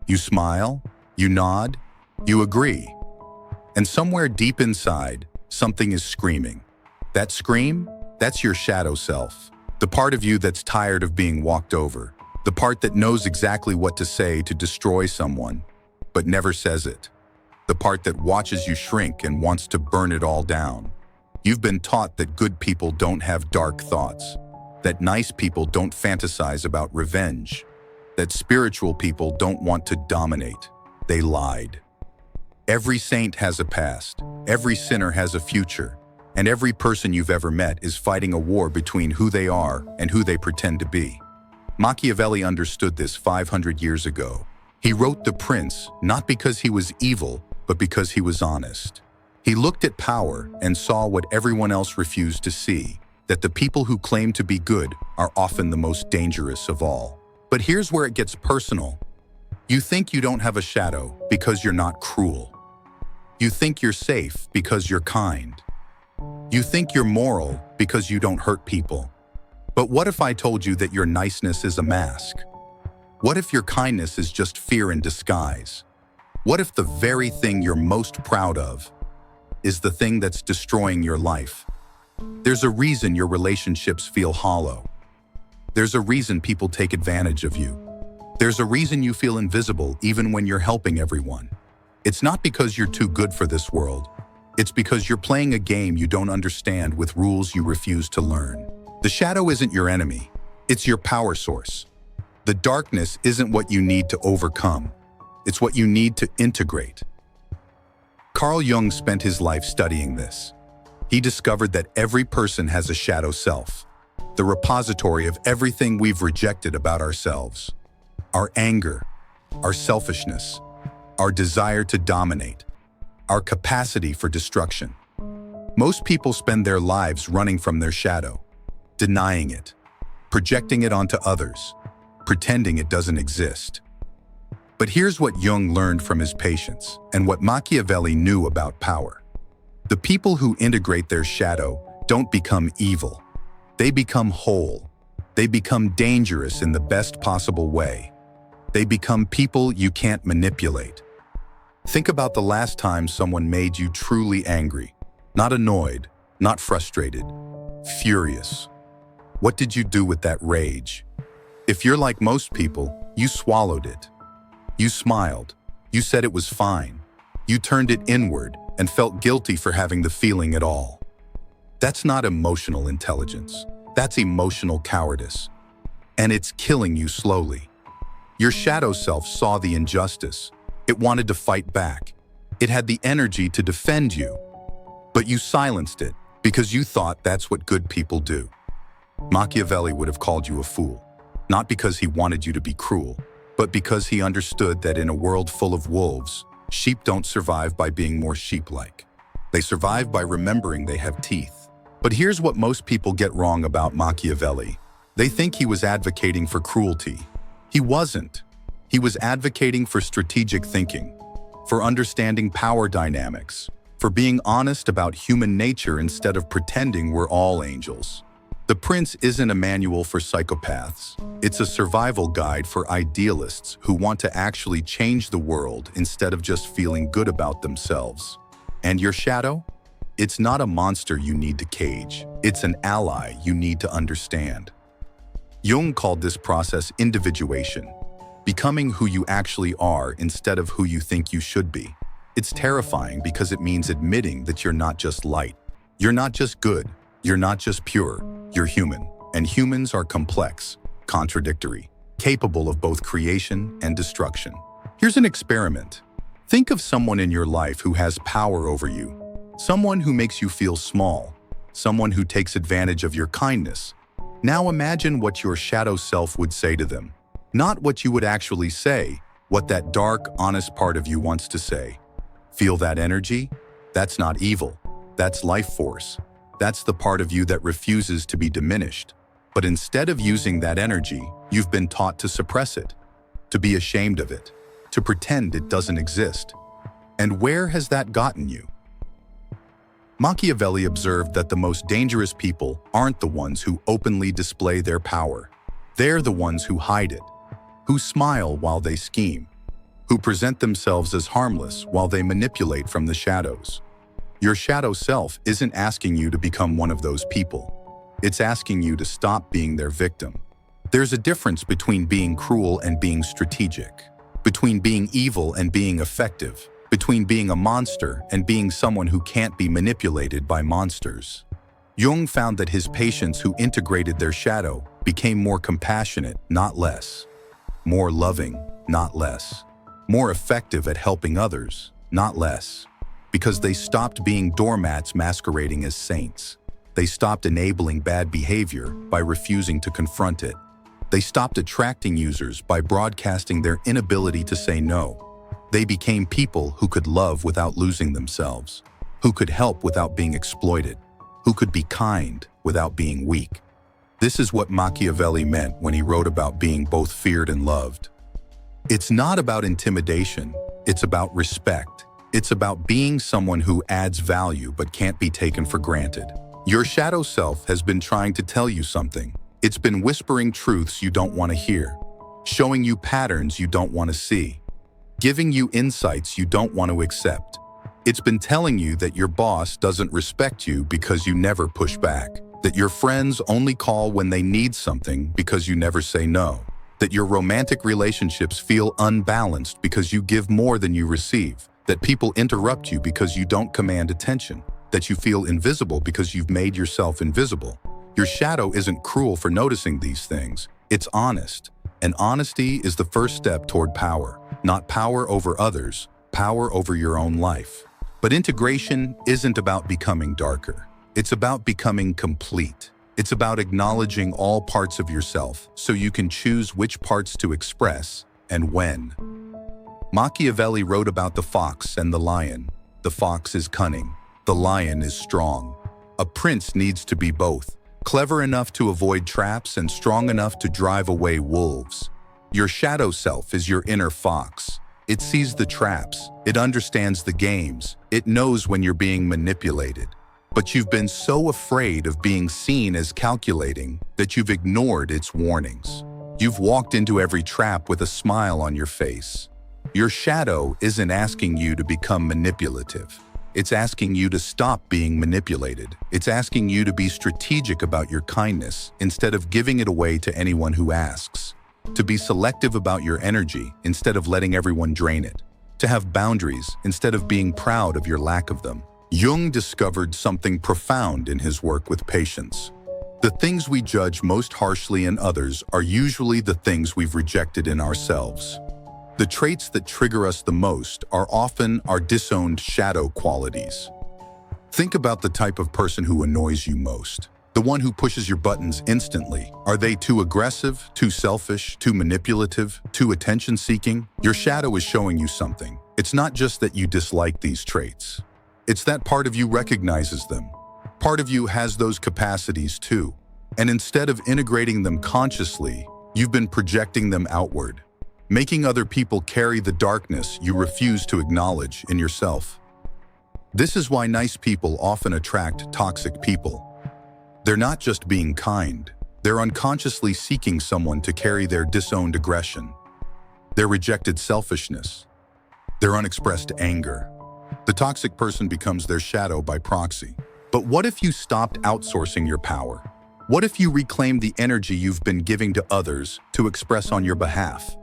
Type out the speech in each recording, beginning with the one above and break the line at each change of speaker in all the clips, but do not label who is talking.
You smile, you nod, you agree. And somewhere deep inside, something is screaming. That scream, that's your shadow self. The part of you that's tired of being walked over. The part that knows exactly what to say to destroy someone, but never says it. The part that watches you shrink and wants to burn it all down. You've been taught that good people don't have dark thoughts, that nice people don't fantasize about revenge, that spiritual people don't want to dominate. They lied. Every saint has a past, every sinner has a future, and every person you've ever met is fighting a war between who they are and who they pretend to be. Machiavelli understood this 500 years ago. He wrote The Prince not because he was evil, but because he was honest. He looked at power and saw what everyone else refused to see, that the people who claim to be good are often the most dangerous of all. But here's where it gets personal. You think you don't have a shadow because you're not cruel. You think you're safe because you're kind. You think you're moral because you don't hurt people. But what if I told you that your niceness is a mask? What if your kindness is just fear in disguise? What if the very thing you're most proud of is the thing that's destroying your life? There's a reason your relationships feel hollow. There's a reason people take advantage of you. There's a reason you feel invisible even when you're helping everyone. It's not because you're too good for this world. It's because you're playing a game you don't understand with rules you refuse to learn. The shadow isn't your enemy. It's your power source. The darkness isn't what you need to overcome. It's what you need to integrate. Carl Jung spent his life studying this. He discovered that every person has a shadow self, the repository of everything we've rejected about ourselves. Our anger, our selfishness, our desire to dominate, our capacity for destruction. Most people spend their lives running from their shadow, denying it, projecting it onto others, pretending it doesn't exist. But here's what Jung learned from his patients and what Machiavelli knew about power. The people who integrate their shadow don't become evil. They become whole. They become dangerous in the best possible way. They become people you can't manipulate. Think about the last time someone made you truly angry. Not annoyed, not frustrated, furious. What did you do with that rage? If you're like most people, you swallowed it. You smiled. You said it was fine. You turned it inward and felt guilty for having the feeling at all. That's not emotional intelligence. That's emotional cowardice. And it's killing you slowly. Your shadow self saw the injustice. It wanted to fight back. It had the energy to defend you. But you silenced it because you thought that's what good people do. Machiavelli would have called you a fool, not because he wanted you to be cruel, but because he understood that in a world full of wolves, sheep don't survive by being more sheep-like. They survive by remembering they have teeth. But here's what most people get wrong about Machiavelli. They think he was advocating for cruelty. He wasn't. He was advocating for strategic thinking, for understanding power dynamics, for being honest about human nature instead of pretending we're all angels. The Prince isn't a manual for psychopaths. It's a survival guide for idealists who want to actually change the world instead of just feeling good about themselves. And your shadow? It's not a monster you need to cage. It's an ally you need to understand. Jung called this process individuation, becoming who you actually are instead of who you think you should be. It's terrifying because it means admitting that you're not just light. You're not just good. You're not just pure. You're human, and humans are complex, contradictory, capable of both creation and destruction. Here's an experiment. Think of someone in your life who has power over you, someone who makes you feel small, someone who takes advantage of your kindness. Now imagine what your shadow self would say to them. Not what you would actually say, what that dark, honest part of you wants to say. Feel that energy? That's not evil. That's life force. That's the part of you that refuses to be diminished. But instead of using that energy, you've been taught to suppress it, to be ashamed of it, to pretend it doesn't exist. And where has that gotten you? Machiavelli observed that the most dangerous people aren't the ones who openly display their power. They're the ones who hide it, who smile while they scheme, who present themselves as harmless while they manipulate from the shadows. Your shadow self isn't asking you to become one of those people. It's asking you to stop being their victim. There's a difference between being cruel and being strategic, between being evil and being effective, between being a monster and being someone who can't be manipulated by monsters. Jung found that his patients who integrated their shadow became more compassionate, not less, more loving, not less, more effective at helping others, not less, because they stopped being doormats masquerading as saints. They stopped enabling bad behavior by refusing to confront it. They stopped attracting users by broadcasting their inability to say no. They became people who could love without losing themselves, who could help without being exploited, who could be kind without being weak. This is what Machiavelli meant when he wrote about being both feared and loved. It's not about intimidation, it's about respect. It's about being someone who adds value but can't be taken for granted. Your shadow self has been trying to tell you something. It's been whispering truths you don't want to hear, showing you patterns you don't want to see, giving you insights you don't want to accept. It's been telling you that your boss doesn't respect you because you never push back, that your friends only call when they need something because you never say no, that your romantic relationships feel unbalanced because you give more than you receive, that people interrupt you because you don't command attention, that you feel invisible because you've made yourself invisible. Your shadow isn't cruel for noticing these things. It's honest. And honesty is the first step toward power. Not power over others, power over your own life. But integration isn't about becoming darker. It's about becoming complete. It's about acknowledging all parts of yourself so you can choose which parts to express and when. Machiavelli wrote about the fox and the lion. The fox is cunning. The lion is strong. A prince needs to be both, clever enough to avoid traps and strong enough to drive away wolves. Your shadow self is your inner fox. It sees the traps. It understands the games. It knows when you're being manipulated. But you've been so afraid of being seen as calculating that you've ignored its warnings. You've walked into every trap with a smile on your face. Your shadow isn't asking you to become manipulative. It's asking you to stop being manipulated. It's asking you to be strategic about your kindness instead of giving it away to anyone who asks. To be selective about your energy instead of letting everyone drain it. To have boundaries instead of being proud of your lack of them. Jung discovered something profound in his work with patients. The things we judge most harshly in others are usually the things we've rejected in ourselves. The traits that trigger us the most are often our disowned shadow qualities. Think about the type of person who annoys you most. The one who pushes your buttons instantly. Are they too aggressive, too selfish, too manipulative, too attention-seeking? Your shadow is showing you something. It's not just that you dislike these traits. It's that part of you recognizes them. Part of you has those capacities too. And instead of integrating them consciously, you've been projecting them outward, making other people carry the darkness you refuse to acknowledge in yourself. This is why nice people often attract toxic people. They're not just being kind, they're unconsciously seeking someone to carry their disowned aggression, their rejected selfishness, their unexpressed anger. The toxic person becomes their shadow by proxy. But what if you stopped outsourcing your power? What if you reclaimed the energy you've been giving to others to express on your behalf?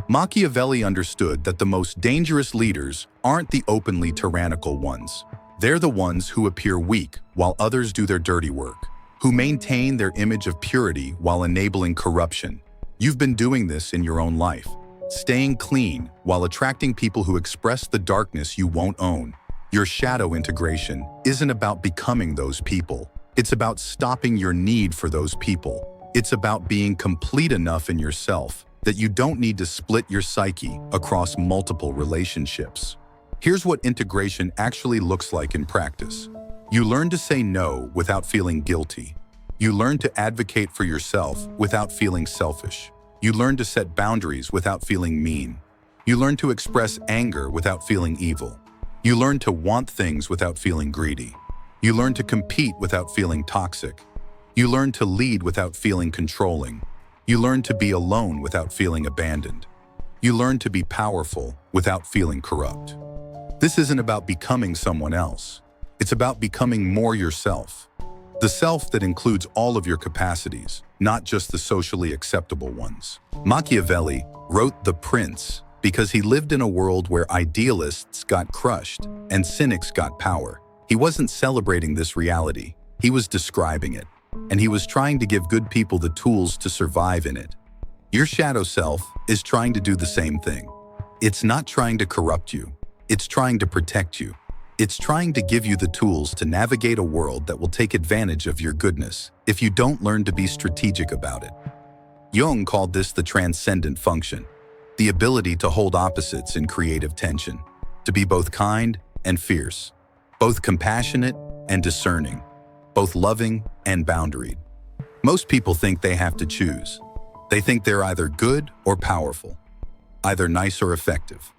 Machiavelli understood that the most dangerous leaders aren't the openly tyrannical ones. They're the ones who appear weak while others do their dirty work, who maintain their image of purity while enabling corruption. You've been doing this in your own life, staying clean while attracting people who express the darkness you won't own. Your shadow integration isn't about becoming those people. It's about stopping your need for those people. It's about being complete enough in yourself that you don't need to split your psyche across multiple relationships. Here's what integration actually looks like in practice. You learn to say no without feeling guilty. You learn to advocate for yourself without feeling selfish. You learn to set boundaries without feeling mean. You learn to express anger without feeling evil. You learn to want things without feeling greedy. You learn to compete without feeling toxic. You learn to lead without feeling controlling. You learn to be alone without feeling abandoned. You learn to be powerful without feeling corrupt. This isn't about becoming someone else. It's about becoming more yourself. The self that includes all of your capacities, not just the socially acceptable ones. Machiavelli wrote The Prince because he lived in a world where idealists got crushed and cynics got power. He wasn't celebrating this reality. He was describing it. And he was trying to give good people the tools to survive in it. Your shadow self is trying to do the same thing. It's not trying to corrupt you. It's trying to protect you. It's trying to give you the tools to navigate a world that will take advantage of your goodness if you don't learn to be strategic about it. Jung called this the transcendent function, the ability to hold opposites in creative tension, to be both kind and fierce, both compassionate and discerning, both loving and boundaried. Most people think they have to choose. They think they're either good or powerful, either nice or effective,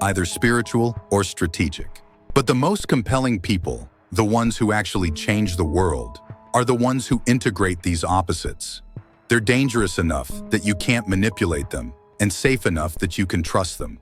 either spiritual or strategic. But the most compelling people, the ones who actually change the world, are the ones who integrate these opposites. They're dangerous enough that you can't manipulate them, and safe enough that you can trust them.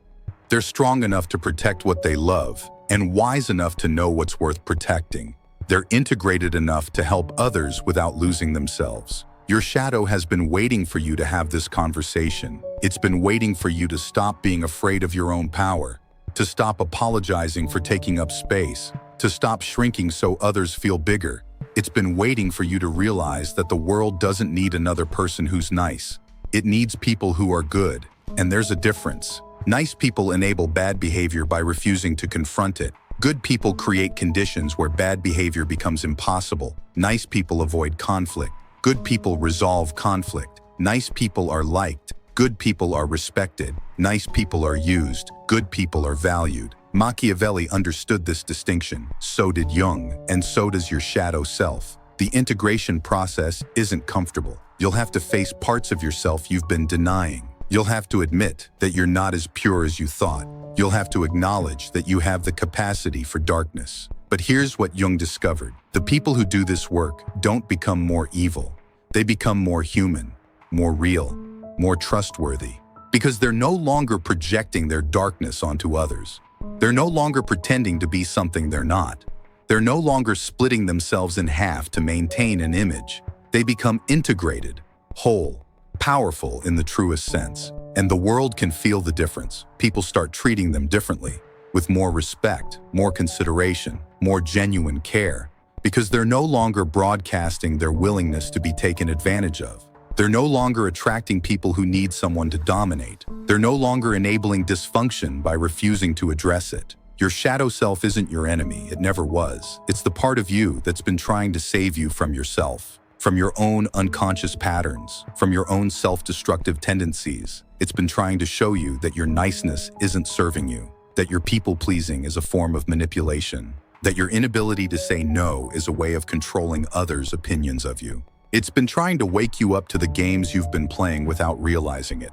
They're strong enough to protect what they love, and wise enough to know what's worth protecting. They're integrated enough to help others without losing themselves. Your shadow has been waiting for you to have this conversation. It's been waiting for you to stop being afraid of your own power, to stop apologizing for taking up space, to stop shrinking so others feel bigger. It's been waiting for you to realize that the world doesn't need another person who's nice. It needs people who are good, and there's a difference. Nice people enable bad behavior by refusing to confront it. Good people create conditions where bad behavior becomes impossible. Nice people avoid conflict. Good people resolve conflict. Nice people are liked. Good people are respected. Nice people are used. Good people are valued. Machiavelli understood this distinction. So did Jung, and so does your shadow self. The integration process isn't comfortable. You'll have to face parts of yourself you've been denying. You'll have to admit that you're not as pure as you thought. You'll have to acknowledge that you have the capacity for darkness. But here's what Jung discovered. The people who do this work don't become more evil. They become more human, more real, more trustworthy. Because they're no longer projecting their darkness onto others. They're no longer pretending to be something they're not. They're no longer splitting themselves in half to maintain an image. They become integrated, whole, powerful in the truest sense. And the world can feel the difference. People start treating them differently, with more respect, more consideration, more genuine care, because they're no longer broadcasting their willingness to be taken advantage of. They're no longer attracting people who need someone to dominate. They're no longer enabling dysfunction by refusing to address it. Your shadow self isn't your enemy. It never was. It's the part of you that's been trying to save you from yourself, from your own unconscious patterns, from your own self-destructive tendencies. It's been trying to show you that your niceness isn't serving you, that your people-pleasing is a form of manipulation, that your inability to say no is a way of controlling others' opinions of you. It's been trying to wake you up to the games you've been playing without realizing it.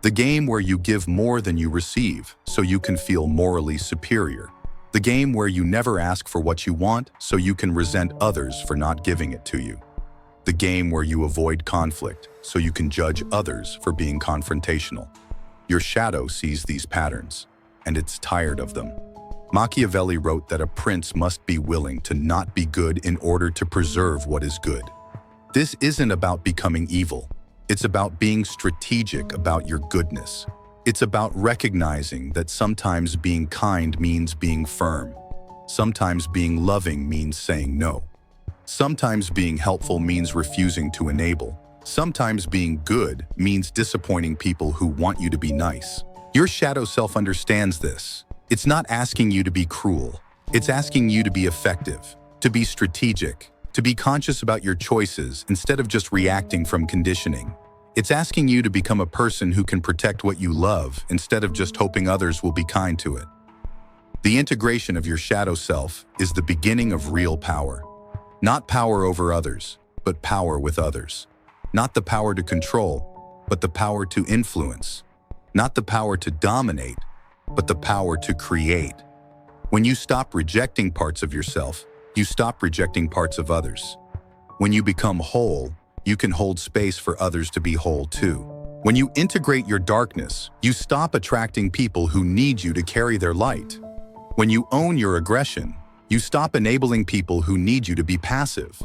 The game where you give more than you receive so you can feel morally superior. The game where you never ask for what you want so you can resent others for not giving it to you. The game where you avoid conflict so you can judge others for being confrontational. Your shadow sees these patterns, and it's tired of them. Machiavelli wrote that a prince must be willing to not be good in order to preserve what is good. This isn't about becoming evil. It's about being strategic about your goodness. It's about recognizing that sometimes being kind means being firm. Sometimes being loving means saying no. Sometimes being helpful means refusing to enable. Sometimes being good means disappointing people who want you to be nice. Your shadow self understands this. It's not asking you to be cruel. It's asking you to be effective, to be strategic, to be conscious about your choices instead of just reacting from conditioning. It's asking you to become a person who can protect what you love instead of just hoping others will be kind to it. The integration of your shadow self is the beginning of real power. Not power over others, but power with others. Not the power to control, but the power to influence. Not the power to dominate, but the power to create. When you stop rejecting parts of yourself, you stop rejecting parts of others. When you become whole, you can hold space for others to be whole too. When you integrate your darkness, you stop attracting people who need you to carry their light. When you own your aggression, you stop enabling people who need you to be passive.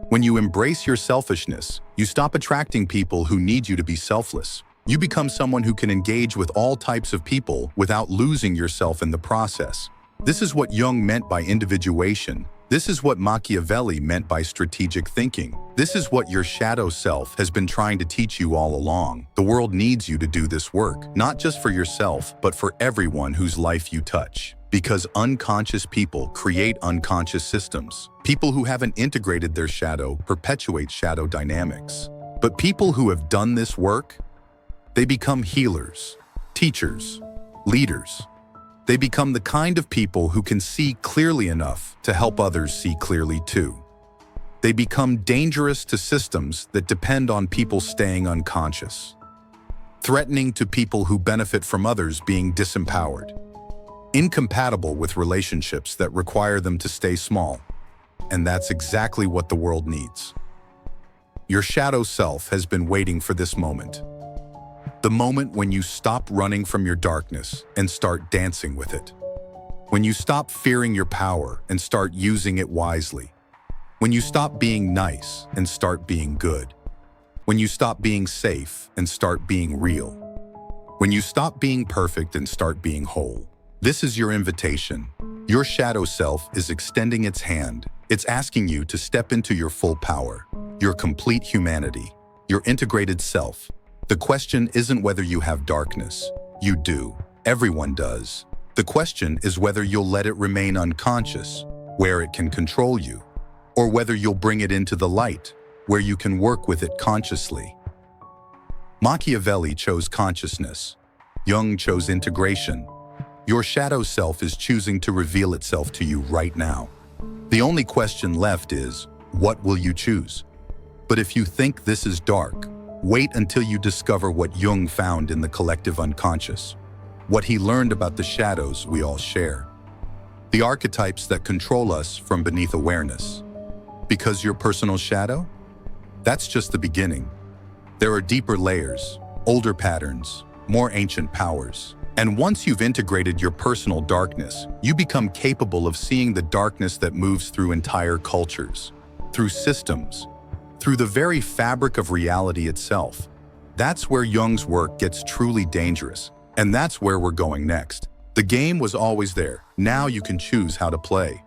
When you embrace your selfishness, you stop attracting people who need you to be selfless. You become someone who can engage with all types of people without losing yourself in the process. This is what Jung meant by individuation. This is what Machiavelli meant by strategic thinking. This is what your shadow self has been trying to teach you all along. The world needs you to do this work, not just for yourself, but for everyone whose life you touch. Because unconscious people create unconscious systems. People who haven't integrated their shadow perpetuate shadow dynamics. But people who have done this work, they become healers, teachers, leaders. They become the kind of people who can see clearly enough to help others see clearly too. They become dangerous to systems that depend on people staying unconscious, threatening to people who benefit from others being disempowered, incompatible with relationships that require them to stay small. And that's exactly what the world needs. Your shadow self has been waiting for this moment. The moment when you stop running from your darkness and start dancing with it. When you stop fearing your power and start using it wisely. When you stop being nice and start being good. When you stop being safe and start being real. When you stop being perfect and start being whole. This is your invitation. Your shadow self is extending its hand. It's asking you to step into your full power, your complete humanity, your integrated self. The question isn't whether you have darkness. You do. Everyone does. The question is whether you'll let it remain unconscious, where it can control you, or whether you'll bring it into the light, where you can work with it consciously. Machiavelli chose consciousness. Jung chose integration. Your shadow self is choosing to reveal itself to you right now. The only question left is, what will you choose? But if you think this is dark, wait until you discover what Jung found in the collective unconscious, what he learned about the shadows we all share, the archetypes that control us from beneath awareness. Because your personal shadow? That's just the beginning. There are deeper layers, older patterns, more ancient powers. And once you've integrated your personal darkness, you become capable of seeing the darkness that moves through entire cultures, through systems, through the very fabric of reality itself. That's where Jung's work gets truly dangerous, and that's where we're going next. The game was always there. Now you can choose how to play.